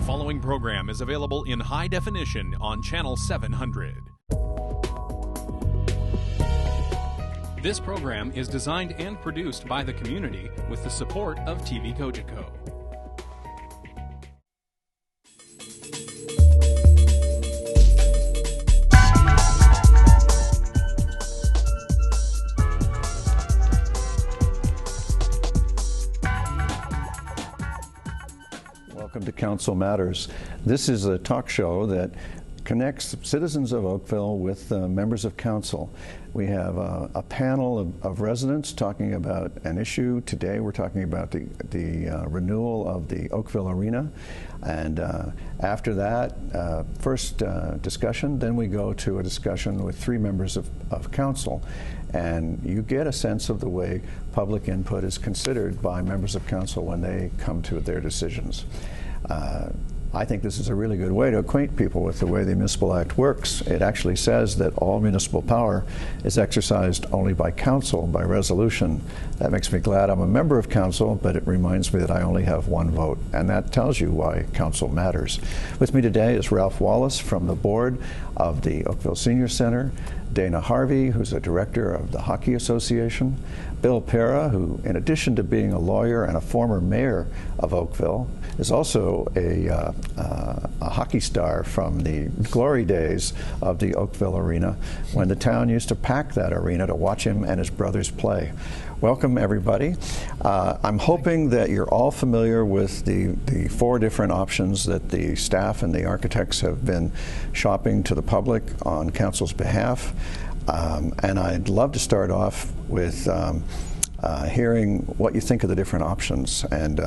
following program is available in high definition on Channel 700. This program is designed and produced by the community with the support of TV Cogeco. Welcome to Council Matters. This is a talk show that connects citizens of Oakville with members of council. We have a panel of residents talking about an issue. Today we're talking about the renewal of the Oakville Arena. And after that, first discussion, then we go to a discussion with three members of council. And you get a sense of the way public input is considered by members of council when they come to their decisions. I think this is a really good way to acquaint people with the way the Municipal Act works. It actually says that all municipal power is exercised only by council, by resolution. That makes me glad I'm a member of council, but it reminds me that I only have one vote, and that tells you why council matters. With me today is Ralph Wallace from the board of the Oakville Seniors Centre, Dana Harvey, who's a director of the Hockey Association, Bill Perras, who, in addition to being a lawyer and a former mayor of Oakville, is also a hockey star from the glory days of the Oakville Arena, when the town used to pack that arena to watch him and his brothers play. Welcome, everybody. I'm hoping that you're all familiar with the four different options that the staff and the architects have been shopping to the public on council's behalf. And I'd love to start off with hearing what you think of the different options. And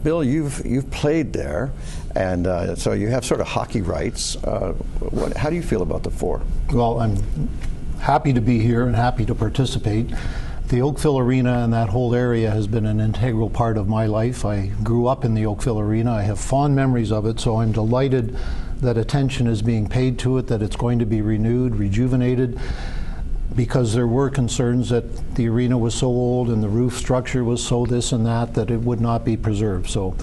Bill, you've played there, and so you have sort of hockey rights. How do you feel about the four? Well, I'm happy to be here and happy to participate. The Oakville Arena and that whole area has been an integral part of my life. I grew up in the Oakville Arena. I have fond memories of it, so I'm delighted that attention is being paid to it, that it's going to be renewed, rejuvenated, because there were concerns that the arena was so old and the roof structure was so this and that it would not be preserved. So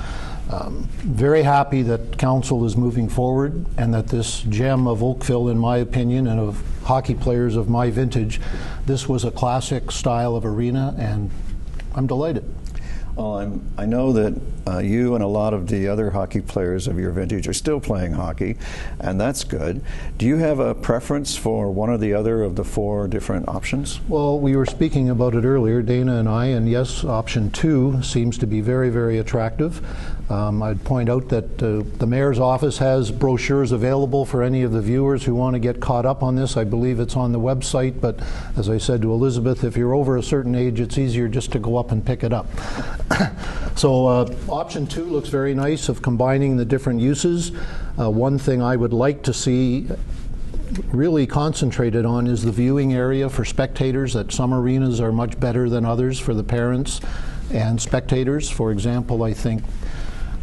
very happy that council is moving forward and that this gem of Oakville, in my opinion, and of hockey players of my vintage, this was a classic style of arena, and I'm delighted. Well, I know that you and a lot of the other hockey players of your vintage are still playing hockey, and that's good. Do you have a preference for one or the other of the four different options? Well, we were speaking about it earlier, Dana and I, and yes, option 2 seems to be very, very attractive. I'd point out that the mayor's office has brochures available for any of the viewers who want to get caught up on this. I believe it's on the website, but as I said to Elizabeth, if you're over a certain age, it's easier just to go up and pick it up. So option 2 looks very nice, of combining the different uses. One thing I would like to see really concentrated on is the viewing area for spectators. That some arenas are much better than others for the parents and spectators. For example, I think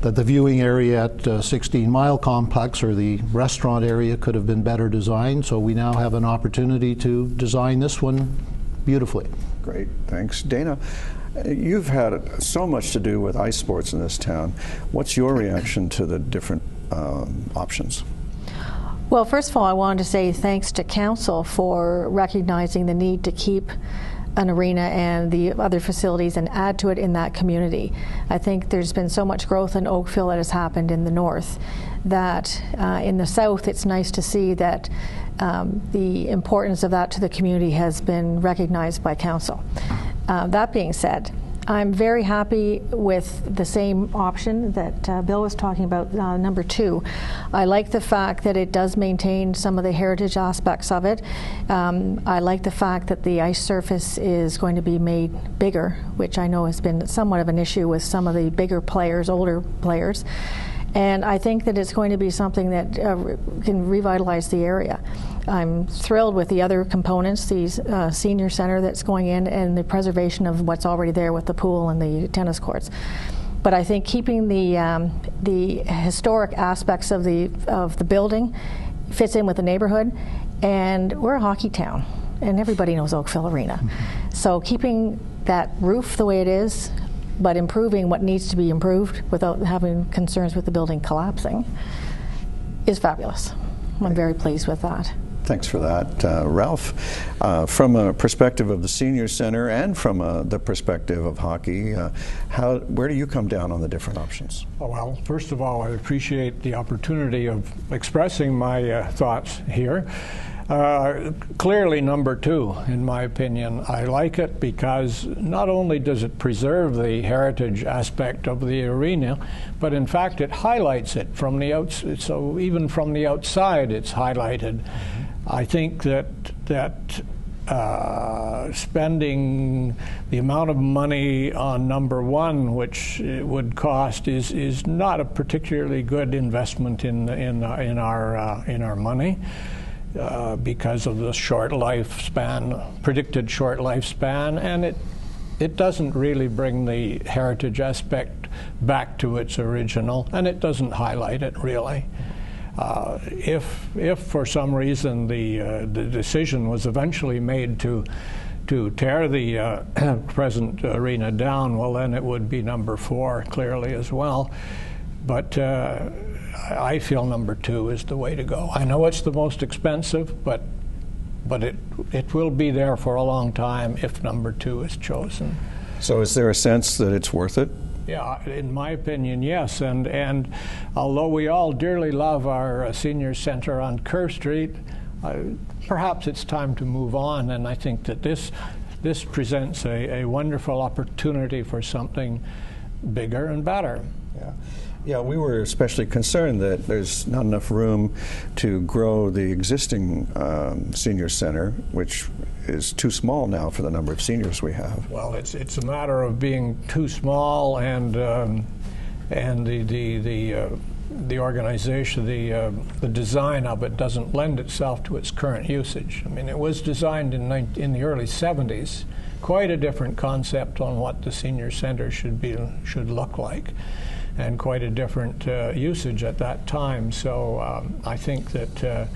that the viewing area at 16 Mile Complex, or the restaurant area, could have been better designed. So we now have an opportunity to design this one beautifully. Great, thanks. Dana, you've had so much to do with ice sports in this town. What's your reaction to the different options? Well, first of all, I wanted to say thanks to council for recognizing the need to keep an arena and the other facilities and add to it in that community. I think there's been so much growth in Oakville that has happened in the north that in the south it's nice to see that the importance of that to the community has been recognized by council. That being said, I'm very happy with the same option that Bill was talking about, number 2. I like the fact that it does maintain some of the heritage aspects of it. I like the fact that the ice surface is going to be made bigger, which I know has been somewhat of an issue with some of the bigger players, older players. And I think that it's going to be something that can revitalize the area. I'm thrilled with the other components, the senior center that's going in, and the preservation of what's already there with the pool and the tennis courts. But I think keeping the historic aspects of the building fits in with the neighborhood, and we're a hockey town, and everybody knows Oakville Arena. So keeping that roof the way it is, but improving what needs to be improved without having concerns with the building collapsing is fabulous. I'm very pleased with that. Thanks for that. Ralph, from a perspective of the Senior Centre and from the perspective of hockey, where do you come down on the different options? Well, first of all, I appreciate the opportunity of expressing my thoughts here. Clearly number 2, in my opinion. I like it because not only does it preserve the heritage aspect of the arena, but in fact it highlights it from the outside. So even from the outside it's highlighted. I think that spending the amount of money on number 1, which it would cost, is not a particularly good investment in our money. Because of the short lifespan, predicted short lifespan, and it doesn't really bring the heritage aspect back to its original, and it doesn't highlight it really. If for some reason the decision was eventually made to tear the present arena down, well then it would be number 4 clearly as well. But I feel number 2 is the way to go. I know it's the most expensive, but it will be there for a long time if number 2 is chosen. So is there a sense that it's worth it? Yeah, in my opinion, yes. And although we all dearly love our senior center on Kerr Street, perhaps it's time to move on. And I think that this presents a wonderful opportunity for something bigger and better. Yeah. Yeah, we were especially concerned that there's not enough room to grow the existing senior center, which is too small now for the number of seniors we have. Well, it's a matter of being too small, and the organization, the design of it doesn't lend itself to its current usage. I mean, it was designed in the early 70s, quite a different concept on what the senior center should look like, and quite a different usage at that time. So I think that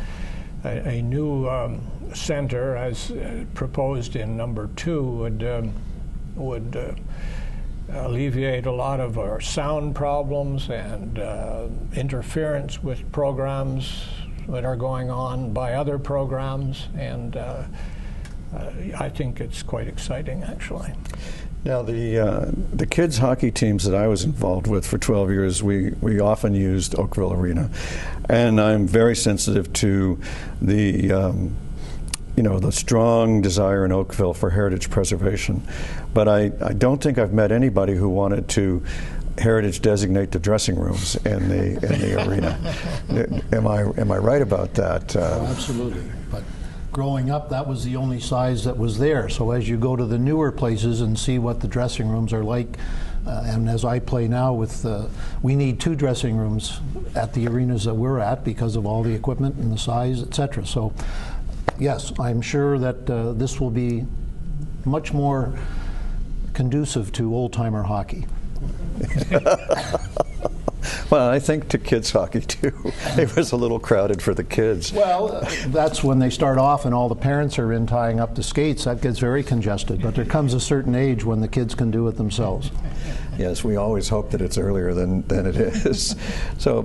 a new center, as proposed in number 2, would alleviate a lot of our sound problems and interference with programs that are going on by other programs, and I think it's quite exciting, actually. Now, the kids' hockey teams that I was involved with for 12 years, we often used Oakville Arena, and I'm very sensitive to the the strong desire in Oakville for heritage preservation. But I don't think I've met anybody who wanted to heritage designate the dressing rooms in the arena. Am I right about that? Absolutely. But growing up, that was the only size that was there. So as you go to the newer places and see what the dressing rooms are like, and as I play now with, we need 2 dressing rooms at the arenas that we're at because of all the equipment and the size, etc. So yes, I'm sure that this will be much more conducive to old-timer hockey. Well, I think to kids hockey too. It was a little crowded for the kids. Well, that's when they start off and all the parents are in tying up the skates. That gets very congested. But there comes a certain age when the kids can do it themselves. Yes, we always hope that it's earlier than it is. So,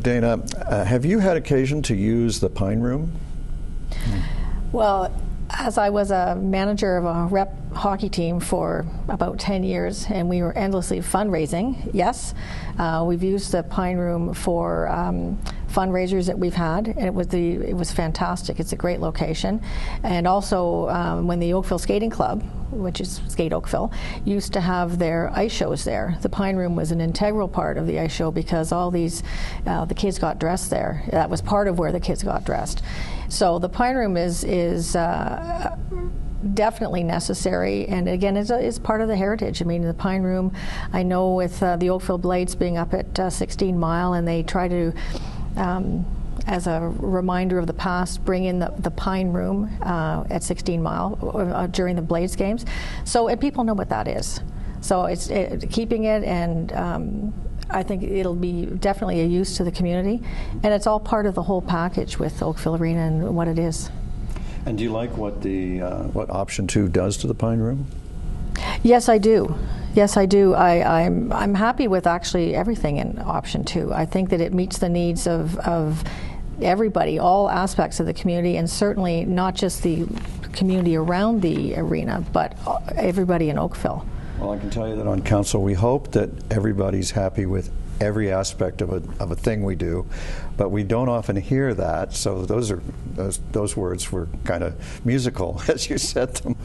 Dana, have you had occasion to use the Pine Room? Well, as I was a manager of a rep hockey team for about 10 years, and we were endlessly fundraising, yes. We've used the Pine Room for fundraisers that we've had, and it was fantastic. It's a great location. And also, when the Oakville Skating Club, which is Skate Oakville, used to have their ice shows there, the Pine Room was an integral part of the ice show because all these, the kids got dressed there. That was part of where the kids got dressed. So the Pine Room is definitely necessary, and again, it's part of the heritage. I mean, the Pine Room, I know with the Oakville Blades being up at 16 Mile, and they try to, as a reminder of the past, bring in the Pine Room at 16 Mile during the Blades games. So, and people know what that is. So it's keeping it, and I think it'll be definitely a use to the community, and it's all part of the whole package with Oakville Arena and what it is. And do you like what option 2 does to the Pine Room? Yes, I do. Yes, I do. I'm happy with actually everything in option 2. I think that it meets the needs of everybody, all aspects of the community, and certainly not just the community around the arena, but everybody in Oakville. Well, I can tell you that on council we hope that everybody's happy with every aspect of a thing we do, but we don't often hear that, so those words were kind of musical as you said them.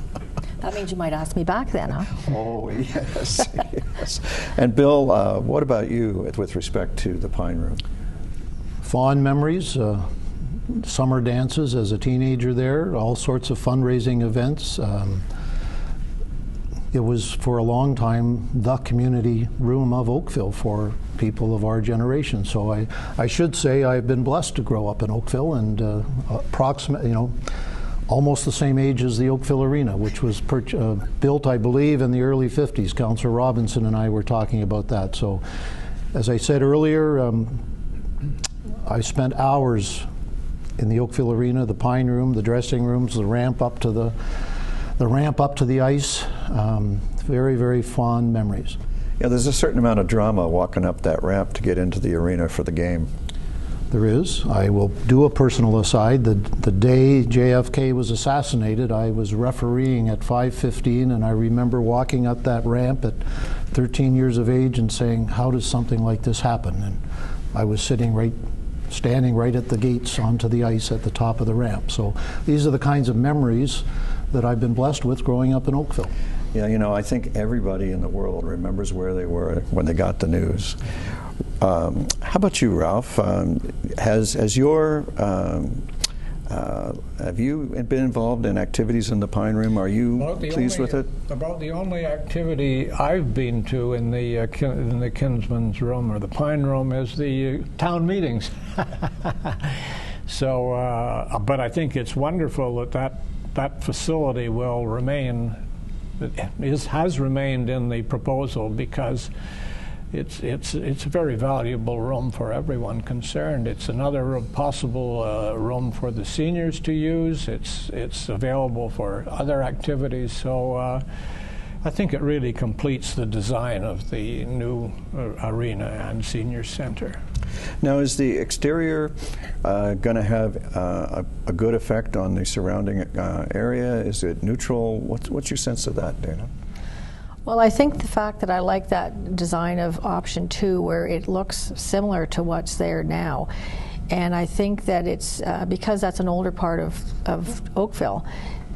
That means you might ask me back then, huh? Oh, yes, yes. And Bill, what about you with respect to the Pine Room? Fond memories, summer dances as a teenager there, all sorts of fundraising events. It was for a long time the community room of Oakville for people of our generation. So I should say I've been blessed to grow up in Oakville, and almost the same age as the Oakville Arena, which was built, I believe, in the early 50s. Councillor Robinson and I were talking about that. So, as I said earlier, I spent hours in the Oakville Arena, the Pine Room, the dressing rooms, the ramp up to the ice. Very, very fond memories. Yeah, there's a certain amount of drama walking up that ramp to get into the arena for the game. There is. I will do a personal aside. The day JFK was assassinated, I was refereeing at 5:15, and I remember walking up that ramp at 13 years of age and saying, how does something like this happen? And I was standing right at the gates onto the ice at the top of the ramp. So these are the kinds of memories that I've been blessed with growing up in Oakville. Yeah, I think everybody in the world remembers where they were when they got the news. How about you, Ralph? Have you been involved in activities in the Pine Room? Are you pleased with it? About the only activity I've been to in the Kinsman's Room or the Pine Room is the town meetings. So, but I think it's wonderful that facility will remain. Has remained in the proposal because it's a very valuable room for everyone concerned. It's another possible room for the seniors to use. It's available for other activities. So I think it really completes the design of the new arena and senior center. Now, is the exterior going to have a good effect on the surrounding area? Is it neutral? What's your sense of that, Dana? Well, I think the fact that I like that design of option 2, where it looks similar to what's there now, and I think that it's because that's an older part of Oakville,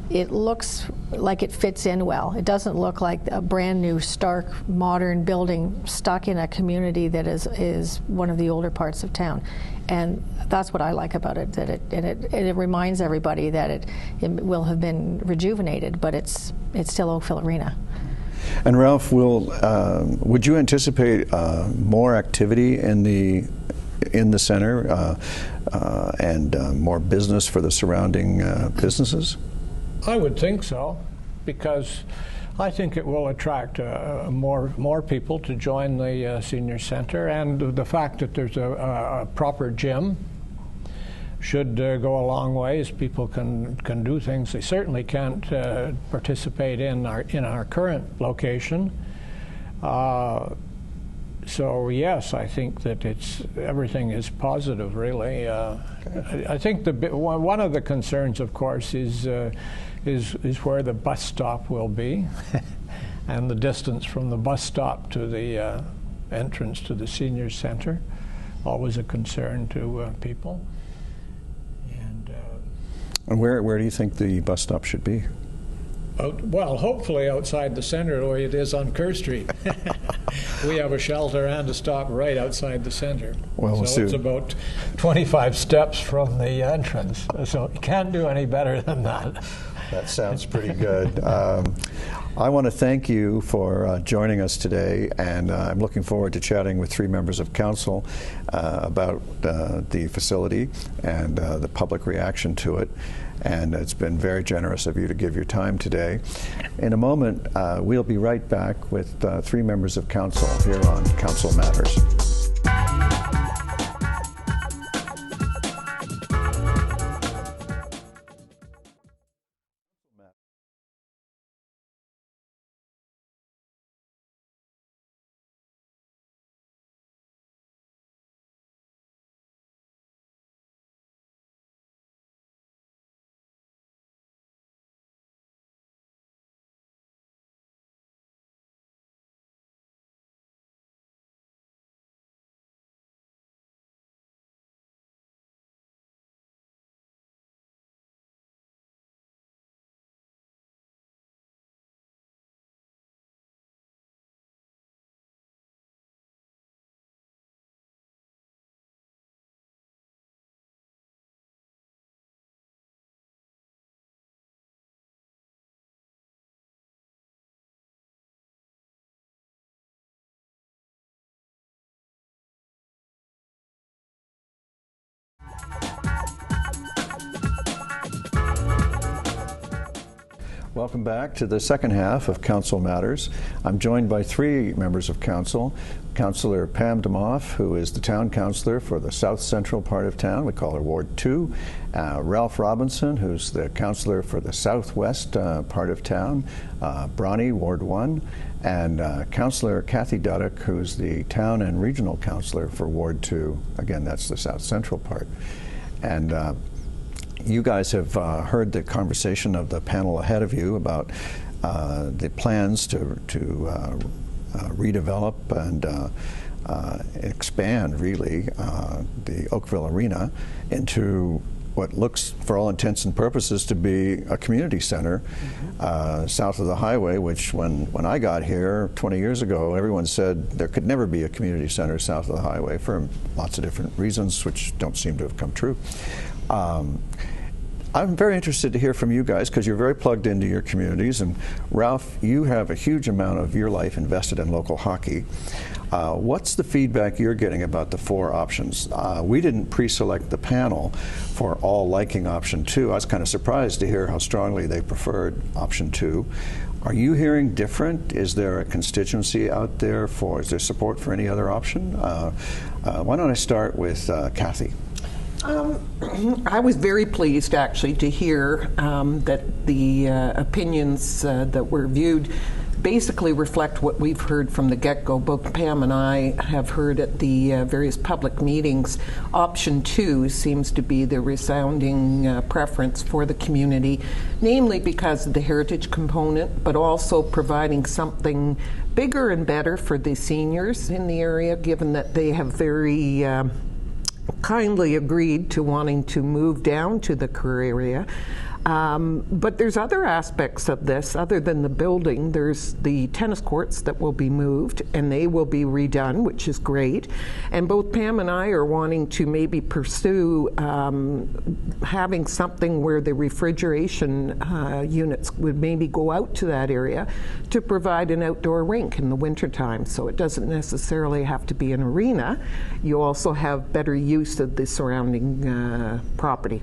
it looks like it fits in well. It doesn't look like a brand new, stark, modern building stuck in a community that is one of the older parts of town. And that's what I like about it, that it reminds everybody that it will have been rejuvenated, but it's still Oakville Arena. And Ralph, would you anticipate more activity in the center and more business for the surrounding businesses? I would think so, because I think it will attract more people to join the senior center, and the fact that there's a proper gym should go a long way, as people can do things they certainly can't participate in our current location. So yes, I think that everything is positive, really. I think one of the concerns, of course, is where the bus stop will be, and the distance from the bus stop to the entrance to the senior center. Always a concern to people. And where do you think the bus stop should be? Well, hopefully outside the center, the way it is on Kerr Street. We have a shelter and a stop right outside the center. Well, so it's about 25 steps from the entrance. So you can't do any better than that. That sounds pretty good. I want to thank you for joining us today, and I'm looking forward to chatting with 3 members of council about the facility and the public reaction to it. And it's been very generous of you to give your time today. In a moment, we'll be right back with 3 members of council here on Council Matters. Welcome back to the second half of Council Matters. I'm joined by three members of Council. Councillor Pam Damoff, who is the Town Councillor for the South Central part of town. We call her Ward 2. Ralph Robinson, who's the Councillor for the Southwest part of town. Bronnie, Ward 1. And Councillor Cathy Duddeck, who's the Town and Regional Councillor for Ward 2. Again, that's the South Central part. And you guys have heard the conversation of the panel ahead of you about the plans to redevelop and expand, really, the Oakville Arena into what looks, for all intents and purposes, to be a community center south of the highway, which when I got here 20 years ago, everyone said there could never be a community center south of the highway for lots of different reasons, which don't seem to have come true. I'm very interested to hear from you guys because you're very plugged into your communities. And Ralph, you have a huge amount of your life invested in local hockey. What's the feedback you're getting about the four options? We didn't pre-select the panel for all liking option 2. I was kind of surprised to hear how strongly they preferred option 2. Are you hearing different? Is there a constituency out there is there support for any other option? Why don't I start with Cathy? I was very pleased, actually, to hear that the opinions that were viewed basically reflect what we've heard from the get-go. Both Pam and I have heard at the various public meetings. Option 2 seems to be the resounding preference for the community, namely because of the heritage component, but also providing something bigger and better for the seniors in the area, given that they have very kindly agreed to wanting to move down to the Kerr area. But there's other aspects of this other than the building. There's the tennis courts that will be moved and they will be redone, which is great. And both Pam and I are wanting to maybe pursue having something where the refrigeration units would maybe go out to that area to provide an outdoor rink in the wintertime. So it doesn't necessarily have to be an arena. You also have better use of the surrounding property.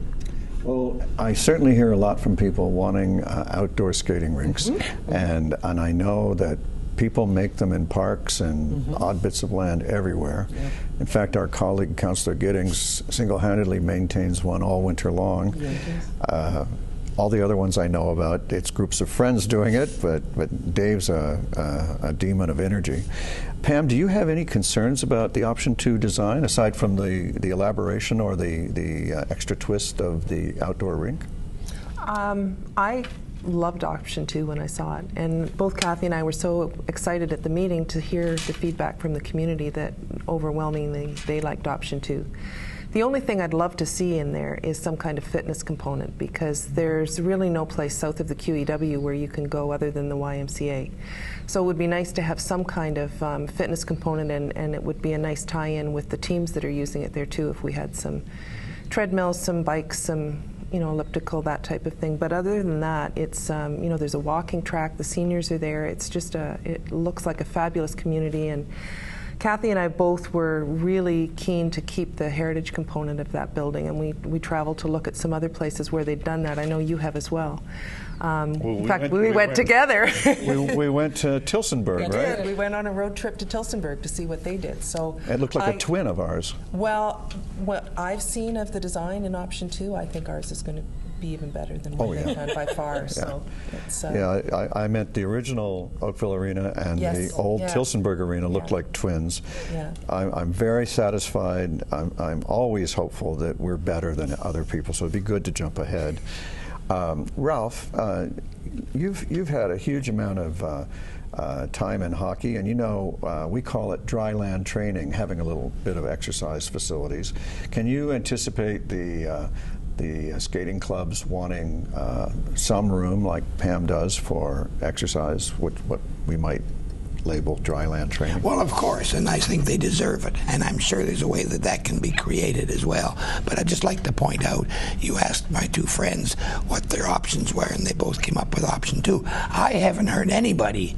Well, I certainly hear a lot from people wanting outdoor skating rinks, and I know that people make them in parks and odd bits of land everywhere. Yeah. In fact, our colleague, Councillor Giddings, single-handedly maintains one all winter long. Yeah, all the other ones I know about, it's groups of friends doing it, but Dave's a demon of energy. Pam, do you have any concerns about the option 2 design, aside from the elaboration or the extra twist of the outdoor rink? I loved option 2 when I saw it, and both Cathy and I were so excited at the meeting to hear the feedback from the community that overwhelmingly they liked option 2. The only thing I'd love to see in there is some kind of fitness component, because there's really no place south of the QEW where you can go other than the YMCA. So it would be nice to have some kind of fitness component, and it would be a nice tie-in with the teams that are using it there too, if we had some treadmills, some bikes, some elliptical, that type of thing. But other than that, it's there's a walking track, the seniors are there. It's just it looks like a fabulous community, and Cathy and I both were really keen to keep the heritage component of that building, and we traveled to look at some other places where they'd done that. I know you have as well. In fact, we went together. we went to Tillsonburg, right? We went on a road trip to Tillsonburg to see what they did. So it looked like a twin of ours. Well, what I've seen of the design in option 2, I think ours is going to be even better than what they've done by far. Yeah. So it's, I meant the original Oakville Arena and the old Tillsonburg Arena looked like twins. Yeah. I'm very satisfied. I'm always hopeful that we're better than other people, so it'd be good to jump ahead. Ralph, you've had a huge amount of time in hockey, and we call it dry land training, having a little bit of exercise facilities. Can you anticipate the skating clubs wanting some room, like Pam does, for exercise, what we might label dry land training? Well, of course, and I think they deserve it, and I'm sure there's a way that can be created as well. But I'd just like to point out, you asked my two friends what their options were, and they both came up with option 2. I haven't heard anybody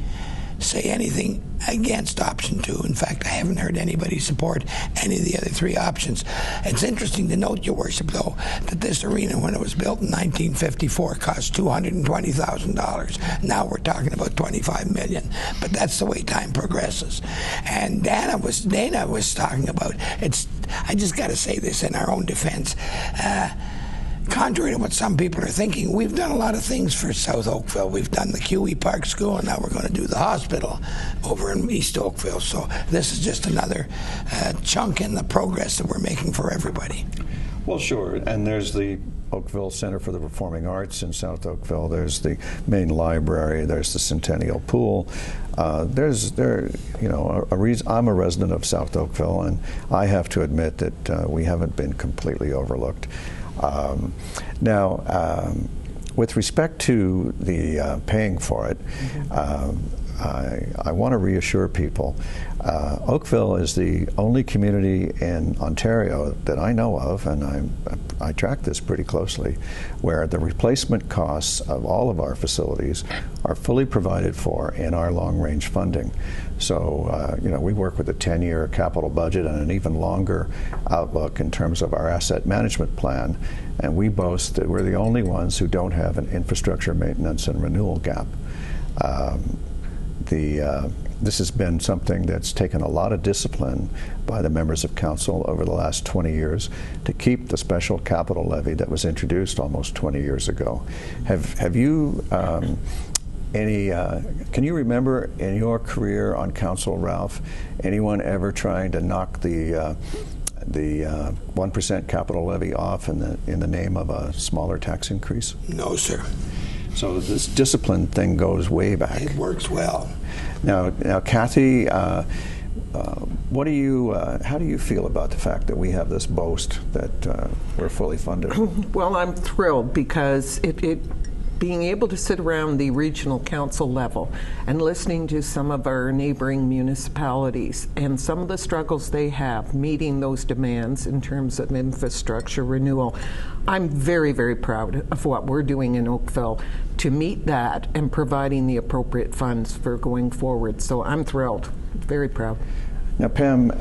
say anything against option 2. In fact, I haven't heard anybody support any of the other 3 options. It's interesting to note, Your Worship, though, that this arena, when it was built in 1954, cost $220,000. Now we're talking about $25 million. But that's the way time progresses. And Dana was talking about, I just got to say this in our own defense. Contrary to what some people are thinking, we've done a lot of things for South Oakville. We've done the QE Park School, and now we're going to do the hospital over in East Oakville. So this is just another chunk in the progress that we're making for everybody. Well, sure. And there's the Oakville Center for the Performing Arts in South Oakville. There's the main library. There's the Centennial Pool. I'm a resident of South Oakville, and I have to admit that we haven't been completely overlooked. With respect to the paying for it, I want to reassure people, Oakville is the only community in Ontario that I know of, and I track this pretty closely, where the replacement costs of all of our facilities are fully provided for in our long-range funding. So, we work with a 10-year capital budget and an even longer outlook in terms of our asset management plan, and we boast that we're the only ones who don't have an infrastructure maintenance and renewal gap. This has been something that's taken a lot of discipline by the members of council over the last 20 years to keep the special capital levy that was introduced almost 20 years ago. Have you can you remember in your career on council, Ralph, anyone ever trying to knock the 1% capital levy off in the name of a smaller tax increase? No, sir. So this discipline thing goes way back. It works well. Now, Cathy, what do you? How do you feel about the fact that we have this boast that we're fully funded? Well, I'm thrilled because being able to sit around the regional council level and listening to some of our neighboring municipalities and some of the struggles they have meeting those demands in terms of infrastructure renewal, I'm very, very proud of what we're doing in Oakville to meet that and providing the appropriate funds for going forward. So I'm thrilled, very proud. Now, Pam,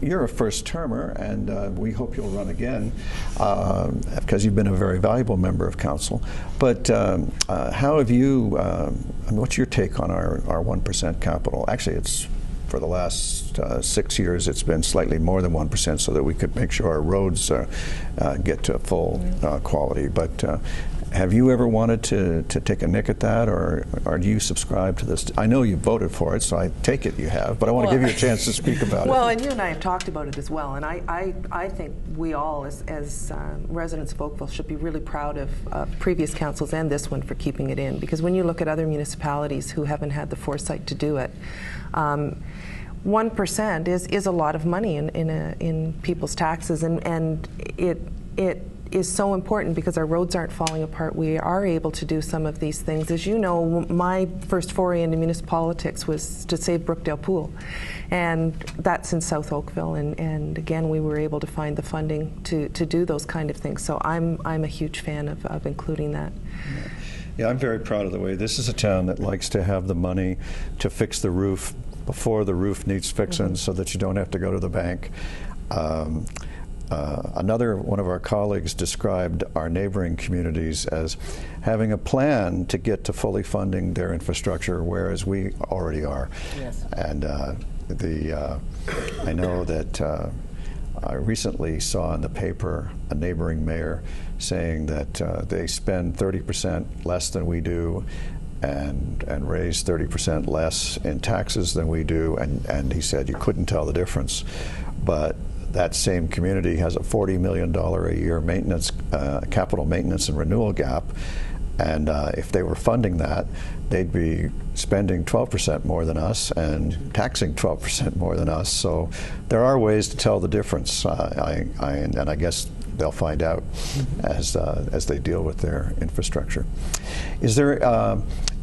you're a first-termer, and we hope you'll run again because you've been a very valuable member of council. But how have you, what's your take on our 1% capital? Actually, it's for the last 6 years, it's been slightly more than 1% so that we could make sure our roads get to full quality. But have you ever wanted to take a nick at that, or do you subscribe to this? I know you voted for it, so I take it you have, but I want to give you a chance to speak about it. Well, and you and I have talked about it as well, and I think we all, as residents of Oakville, should be really proud of previous councils and this one for keeping it in, because when you look at other municipalities who haven't had the foresight to do it, 1% is a lot of money in people's taxes, and it is so important because our roads aren't falling apart. We are able to do some of these things. As you know, my first foray into municipal politics was to save Brookdale Pool, and that's in South Oakville, and again we were able to find the funding to do those kind of things. So I'm a huge fan of including that. Yeah, I'm very proud of the way this is a town that likes to have the money to fix the roof before the roof needs fixing, so that you don't have to go to the bank. Another one of our colleagues described our neighboring communities as having a plan to get to fully funding their infrastructure, whereas we already are. Yes. And I know that I recently saw in the paper a neighboring mayor saying that they spend 30% less than we do and raise 30% less in taxes than we do, and he said you couldn't tell the difference. But that same community has a $40 million a year maintenance, capital maintenance and renewal gap, and if they were funding that, they'd be spending 12% more than us and taxing 12% more than us. So there are ways to tell the difference, and I guess they'll find out as they deal with their infrastructure. Is there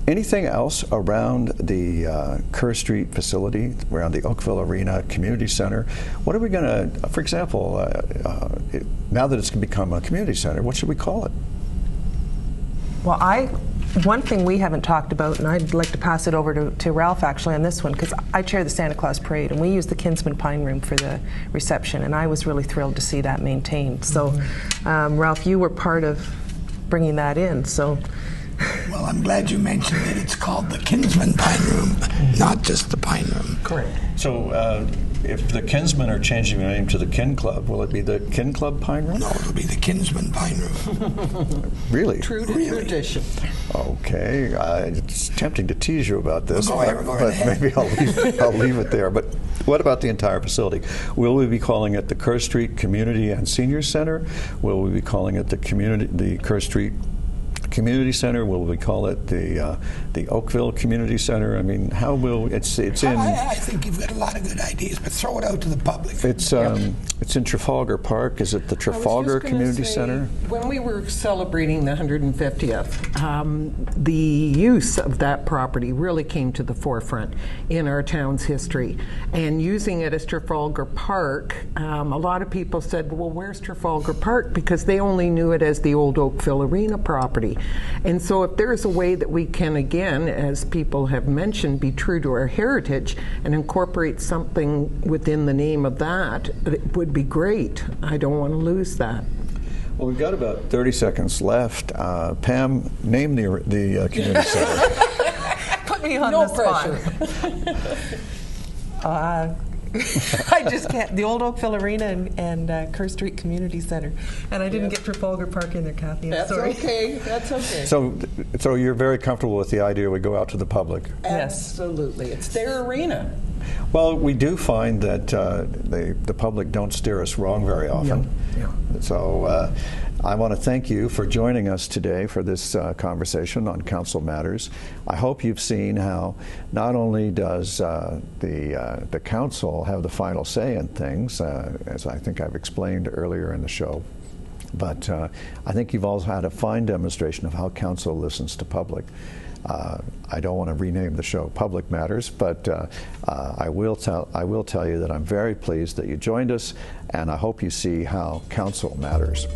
anything else around the Kerr Street facility, around the Oakville Arena Community Center? What are we going to, for example, now that it's become a community center, what should we call it? Well, one thing we haven't talked about, and I'd like to pass it over to Ralph actually on this one, because I chair the Santa Claus Parade, and we use the Kinsman Pine Room for the reception, and I was really thrilled to see that maintained. So, Ralph, you were part of bringing that in. So. Well, I'm glad you mentioned that it's called the Kinsman Pine Room, not just the Pine Room. Correct. So, if the Kinsmen are changing their name to the Kin Club, will it be the Kin Club Pine Room? No, it'll be the Kinsman Pine Room. Really? True to tradition. Okay, it's tempting to tease you about this, Go but ahead. maybe I'll leave it there. But what about the entire facility? Will we be calling it the Kerr Street Community and Seniors Center? Will we be calling it the Kerr Street Community Center? Will we call it the Oakville Community Center? I mean, how will it's in? I think you've got a lot of good ideas, but throw it out to the public. It's in Trafalgar Park. Is it the Trafalgar Community Center? When we were celebrating the 150th, the use of that property really came to the forefront in our town's history. And using it as Trafalgar Park, a lot of people said, well, where's Trafalgar Park? Because they only knew it as the old Oakville Arena property. And so if there's a way that we can, again, as people have mentioned, be true to our heritage and incorporate something within the name of that, it would be great. I don't want to lose that. Well, we've got about 30 seconds left. Pam, name the community center. Put me on No the spot. I just can't. The old Oakville Arena and Kerr Street Community Center. And I didn't get Trafalgar Park in there, Kathy. I'm sorry. Okay. That's okay. So you're very comfortable with the idea we go out to the public? Absolutely. It's their arena. Well, we do find that the public don't steer us wrong very often. Yeah. So I want to thank you for joining us today for this conversation on council matters. I hope you've seen how not only does the council have the final say in things, as I think I've explained earlier in the show, but I think you've also had a fine demonstration of how council listens to public. I don't want to rename the show Public Matters, but I will tell you that I'm very pleased that you joined us, and I hope you see how council matters.